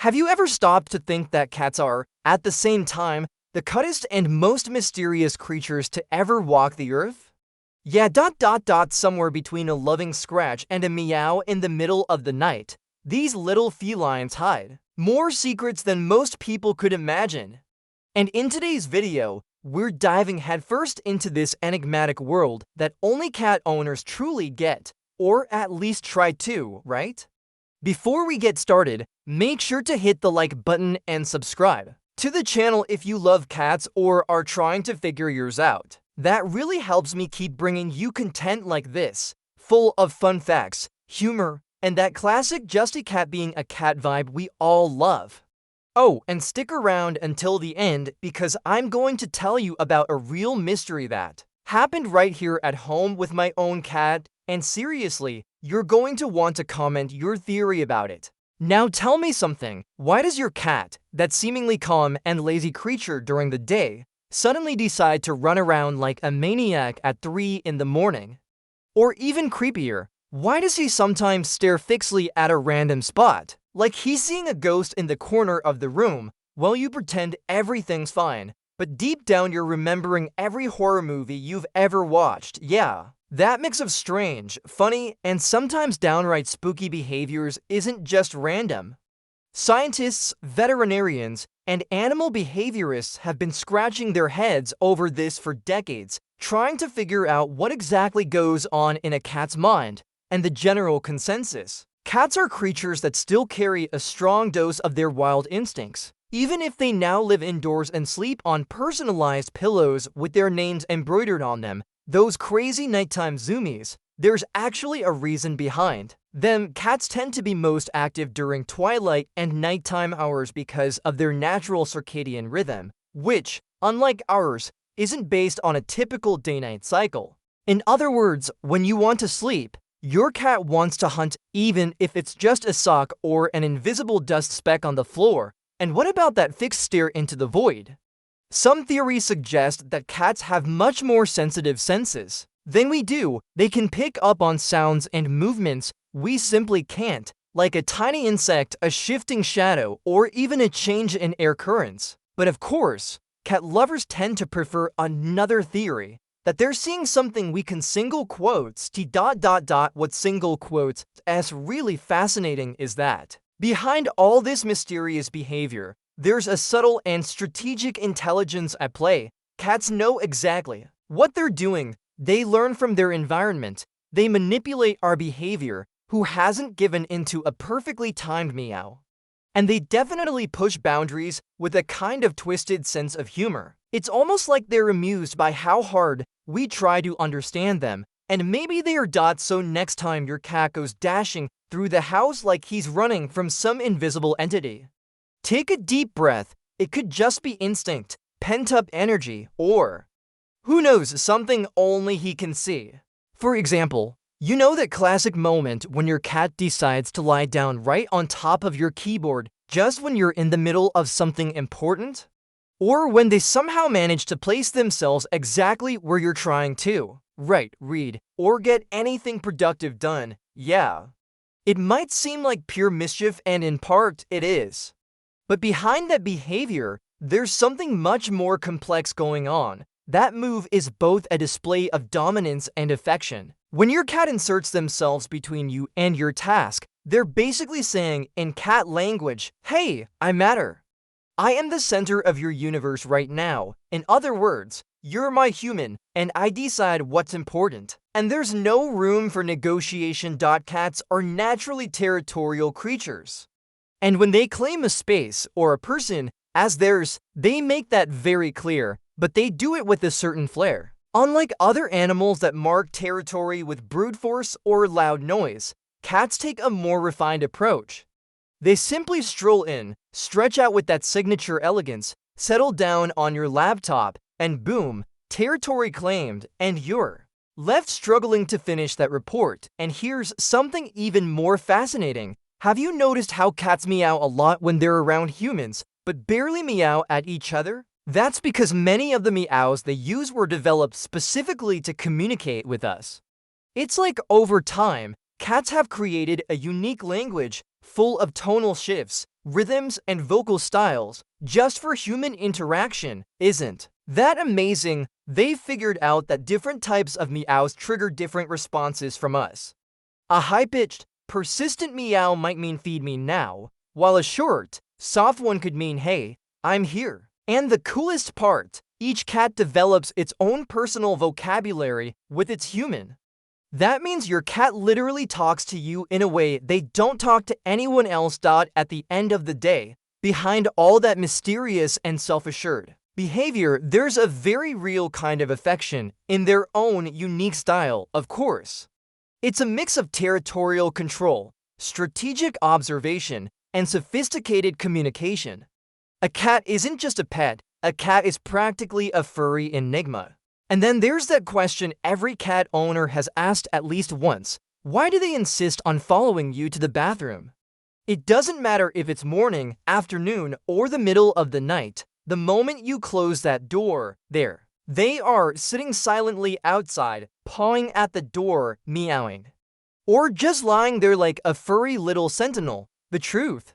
Have you ever stopped to think that cats are, at the same time, the cuddest and most mysterious creatures to ever walk the earth? Yeah, somewhere between a loving scratch and a meow in the middle of the night, these little felines hide more secrets than most people could imagine. And in today's video, we're diving headfirst into this enigmatic world that only cat owners truly get, or at least try to, right? Before we get started, make sure to hit the like button and subscribe to the channel if you love cats or are trying to figure yours out. That really helps me keep bringing you content like this, full of fun facts, humor, and that classic just a cat being a cat vibe we all love. Oh, and stick around until the end because I'm going to tell you about a real mystery that happened right here at home with my own cat, and seriously, you're going to want to comment your theory about it. Now tell me something, why does your cat, that seemingly calm and lazy creature during the day, suddenly decide to run around like a maniac at 3 in the morning? Or even creepier, why does he sometimes stare fixedly at a random spot, like he's seeing a ghost in the corner of the room, while you pretend everything's fine, but deep down you're remembering every horror movie you've ever watched? Yeah. That mix of strange, funny, and sometimes downright spooky behaviors isn't just random. Scientists, veterinarians, and animal behaviorists have been scratching their heads over this for decades, trying to figure out what exactly goes on in a cat's mind, and the general consensus. Cats are creatures that still carry a strong dose of their wild instincts, even if they now live indoors and sleep on personalized pillows with their names embroidered on them. Those crazy nighttime zoomies, there's actually a reason behind them. Cats tend to be most active during twilight and nighttime hours because of their natural circadian rhythm, which, unlike ours, isn't based on a typical day-night cycle. In other words, when you want to sleep, your cat wants to hunt even if it's just a sock or an invisible dust speck on the floor. And what about that fixed stare into the void? Some theories suggest that cats have much more sensitive senses than we do. They can pick up on sounds and movements we simply can't, like a tiny insect, a shifting shadow, or even a change in air currents. But of course, cat lovers tend to prefer another theory, that they're seeing something we can single quotes t. What single quotes as really fascinating is that behind all this mysterious behavior, there's a subtle and strategic intelligence at play. Cats know exactly what they're doing. They learn from their environment. They manipulate our behavior. Who hasn't given into a perfectly timed meow? And they definitely push boundaries with a kind of twisted sense of humor. It's almost like they're amused by how hard we try to understand them. And maybe they are. So next time your cat goes dashing through the house like he's running from some invisible entity, take a deep breath. It could just be instinct, pent-up energy, or, who knows, something only he can see. For example, you know that classic moment when your cat decides to lie down right on top of your keyboard just when you're in the middle of something important? Or when they somehow manage to place themselves exactly where you're trying to write, read, or get anything productive done. Yeah. It might seem like pure mischief, and in part, it is. But behind that behavior, there's something much more complex going on. That move is both a display of dominance and affection. When your cat inserts themselves between you and your task, they're basically saying, in cat language, "Hey, I matter. I am the center of your universe right now." In other words, you're my human, and I decide what's important. And there's no room for negotiation. Cats are naturally territorial creatures. And when they claim a space or a person as theirs, they make that very clear, but they do it with a certain flair. Unlike other animals that mark territory with brute force or loud noise, cats take a more refined approach. They simply stroll in, stretch out with that signature elegance, settle down on your laptop, and boom, territory claimed, and you're left struggling to finish that report. And here's something even more fascinating. Have you noticed how cats meow a lot when they're around humans, but barely meow at each other? That's because many of the meows they use were developed specifically to communicate with us. It's like over time, cats have created a unique language full of tonal shifts, rhythms, and vocal styles just for human interaction. Isn't that amazing? They figured out that different types of meows trigger different responses from us. A high-pitched, persistent meow might mean feed me now, while a short, soft one could mean hey, I'm here. And the coolest part, each cat develops its own personal vocabulary with its human. That means your cat literally talks to you in a way they don't talk to anyone else. At the end of the day, behind all that mysterious and self-assured behavior, there's a very real kind of affection in their own unique style, of course. It's a mix of territorial control, strategic observation, and sophisticated communication. A cat isn't just a pet, a cat is practically a furry enigma. And then there's that question every cat owner has asked at least once: why do they insist on following you to the bathroom? It doesn't matter if it's morning, afternoon, or the middle of the night. The moment you close that door, there they are, sitting silently outside, pawing at the door, meowing. Or just lying there like a furry little sentinel. The truth.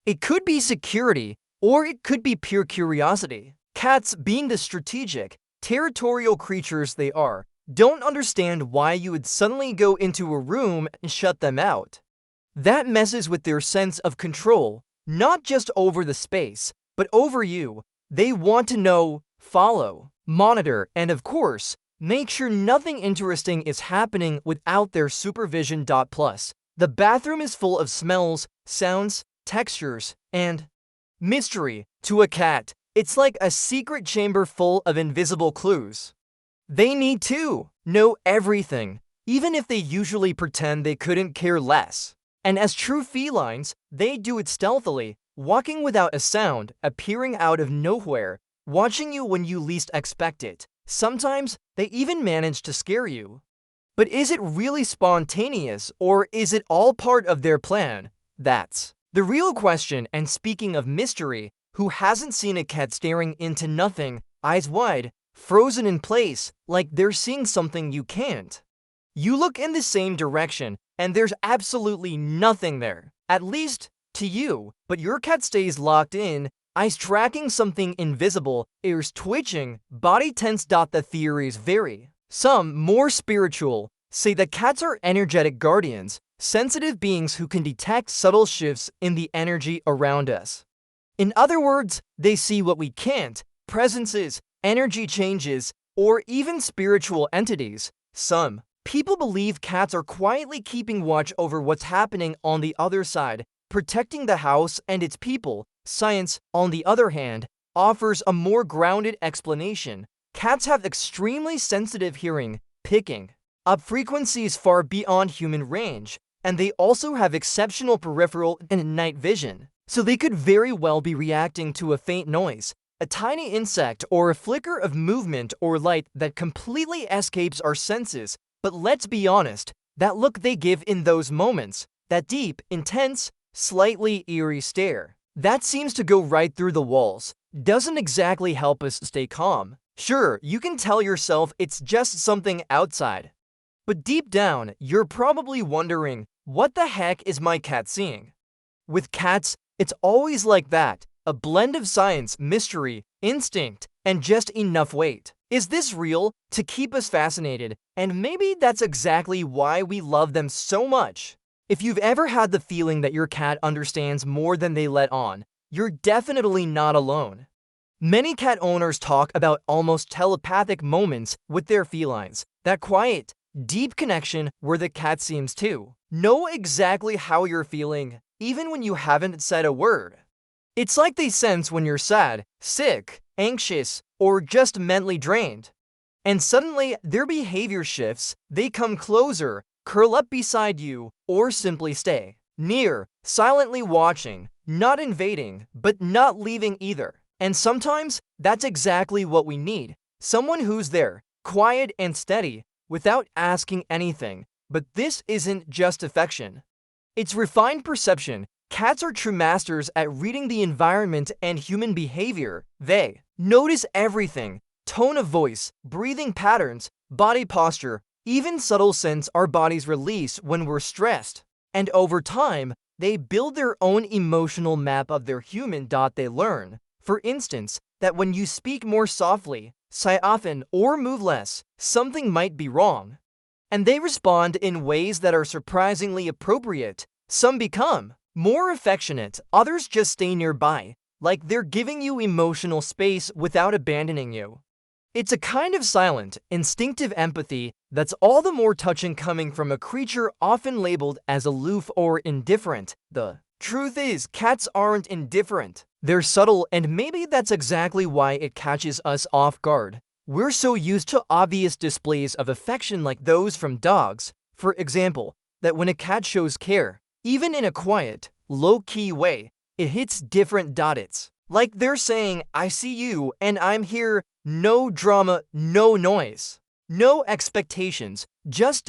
It could be security, or it could be pure curiosity. Cats, being the strategic, territorial creatures they are, don't understand why you would suddenly go into a room and shut them out. That messes with their sense of control, not just over the space, but over you. They want to know, follow, monitor, and of course, make sure nothing interesting is happening without their supervision. Plus, the bathroom is full of smells, sounds, textures, and mystery. To a cat, it's like a secret chamber full of invisible clues. They need to know everything, even if they usually pretend they couldn't care less. And as true felines, they do it stealthily, walking without a sound, appearing out of nowhere, watching you when you least expect it. Sometimes, they even manage to scare you. But is it really spontaneous, or is it all part of their plan? That's the real question. And speaking of mystery, who hasn't seen a cat staring into nothing, eyes wide, frozen in place, like they're seeing something you can't? You look in the same direction, and there's absolutely nothing there, at least to you, but your cat stays locked in, eyes tracking something invisible, ears twitching, body tense. The theories vary. Some, more spiritual, say that cats are energetic guardians, sensitive beings who can detect subtle shifts in the energy around us. In other words, they see what we can't: presences, energy changes, or even spiritual entities. Some people believe cats are quietly keeping watch over what's happening on the other side, protecting the house and its people. Science, on the other hand, offers a more grounded explanation. Cats have extremely sensitive hearing, picking up frequencies far beyond human range, and they also have exceptional peripheral and night vision. So they could very well be reacting to a faint noise, a tiny insect, or a flicker of movement or light that completely escapes our senses. But let's be honest, that look they give in those moments, that deep, intense, slightly eerie stare, that seems to go right through the walls, doesn't exactly help us stay calm. Sure, you can tell yourself it's just something outside, but deep down, you're probably wondering, what the heck is my cat seeing? With cats, it's always like that, a blend of science, mystery, instinct, and just enough weight. Is this real? To keep us fascinated, and maybe that's exactly why we love them so much. If you've ever had the feeling that your cat understands more than they let on, you're definitely not alone. Many cat owners talk about almost telepathic moments with their felines, that quiet, deep connection where the cat seems to know exactly how you're feeling, even when you haven't said a word. It's like they sense when you're sad, sick, anxious, or just mentally drained. And suddenly, their behavior shifts. They come closer, curl up beside you, or simply stay near, silently watching, not invading, but not leaving either. And sometimes, that's exactly what we need. Someone who's there, quiet and steady, without asking anything. But this isn't just affection. It's refined perception. Cats are true masters at reading the environment and human behavior. They notice everything: tone of voice, breathing patterns, body posture, even subtle scents our bodies release when we're stressed. And over time, They build their own emotional map of their human. They learn, for instance, that when you speak more softly, sigh often, or move less, something might be wrong. And they respond in ways that are surprisingly appropriate. Some become more affectionate, others just stay nearby, like they're giving you emotional space without abandoning you. It's a kind of silent, instinctive empathy that's all the more touching coming from a creature often labeled as aloof or indifferent. The truth is, cats aren't indifferent. They're subtle, and maybe that's exactly why it catches us off guard. We're so used to obvious displays of affection like those from dogs, for example, that when a cat shows care, even in a quiet, low-key way, it hits different. It's like they're saying, I see you, and I'm here, no drama, no noise. No expectations, just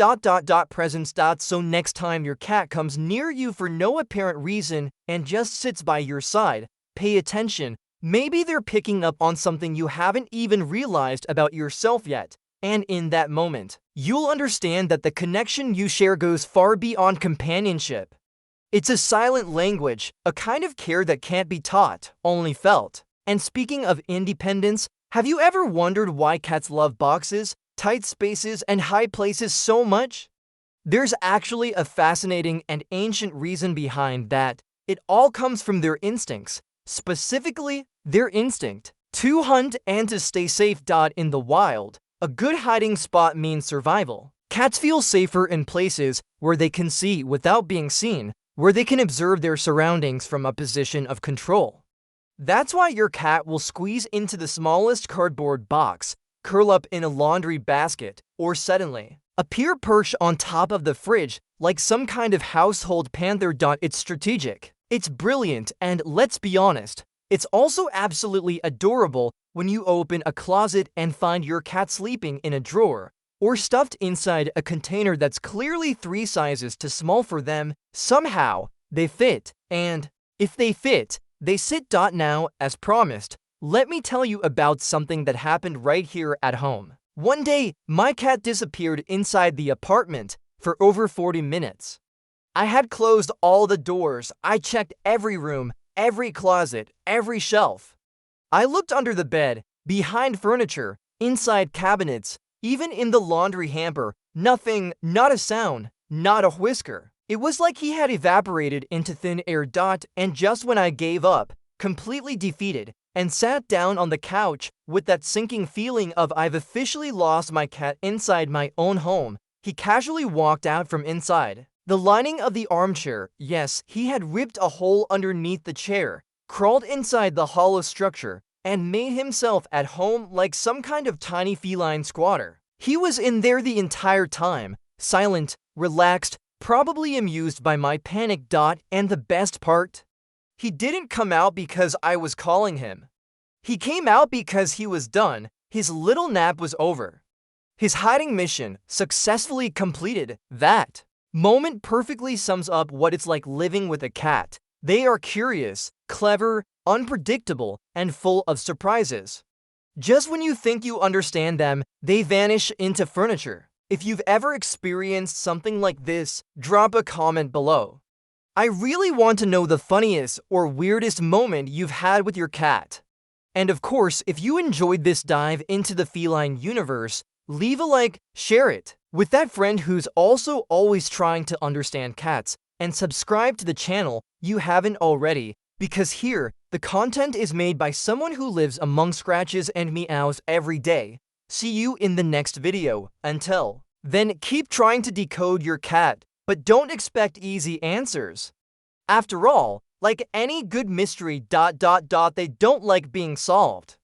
presence. So next time your cat comes near you for no apparent reason and just sits by your side, pay attention. Maybe they're picking up on something you haven't even realized about yourself yet. And in that moment, you'll understand that the connection you share goes far beyond companionship. It's a silent language, a kind of care that can't be taught, only felt. And speaking of independence, have you ever wondered why cats love boxes, tight spaces, and high places so much? There's actually a fascinating and ancient reason behind that. It all comes from their instincts, specifically their instinct to hunt and to stay safe. In the wild, a good hiding spot means survival. Cats feel safer in places where they can see without being seen, where they can observe their surroundings from a position of control. That's why your cat will squeeze into the smallest cardboard box, curl up in a laundry basket, or suddenly appear perched on top of the fridge like some kind of household panther. It's strategic, it's brilliant, and let's be honest, it's also absolutely adorable when you open a closet and find your cat sleeping in a drawer, or stuffed inside a container that's clearly 3 sizes too small for them. Somehow, they fit, and if they fit, they sit. Now, as promised, let me tell you about something that happened right here at home. One day, my cat disappeared inside the apartment for over 40 minutes. I had closed all the doors, I checked every room, every closet, every shelf. I looked under the bed, behind furniture, inside cabinets, even in the laundry hamper. Nothing, not a sound, not a whisker. It was like he had evaporated into thin air. And just when I gave up, completely defeated, and sat down on the couch with that sinking feeling of I've officially lost my cat inside my own home, he casually walked out from inside. The lining of the armchair, yes, he had ripped a hole underneath the chair, crawled inside the hollow structure, and made himself at home like some kind of tiny feline squatter. He was in there the entire time, silent, relaxed, probably amused by my panic. And the best part? He didn't come out because I was calling him. He came out because he was done. His little nap was over. His hiding mission successfully completed. That moment perfectly sums up what it's like living with a cat. They are curious, clever, unpredictable, and full of surprises. Just when you think you understand them, they vanish into furniture. If you've ever experienced something like this, drop a comment below. I really want to know the funniest or weirdest moment you've had with your cat. And of course, if you enjoyed this dive into the feline universe, leave a like, share it with that friend who's also always trying to understand cats, and subscribe to the channel you haven't already, because here, the content is made by someone who lives among scratches and meows every day. See you in the next video. Until then, keep trying to decode your cat, but don't expect easy answers. After all, like any good mystery, they don't like being solved.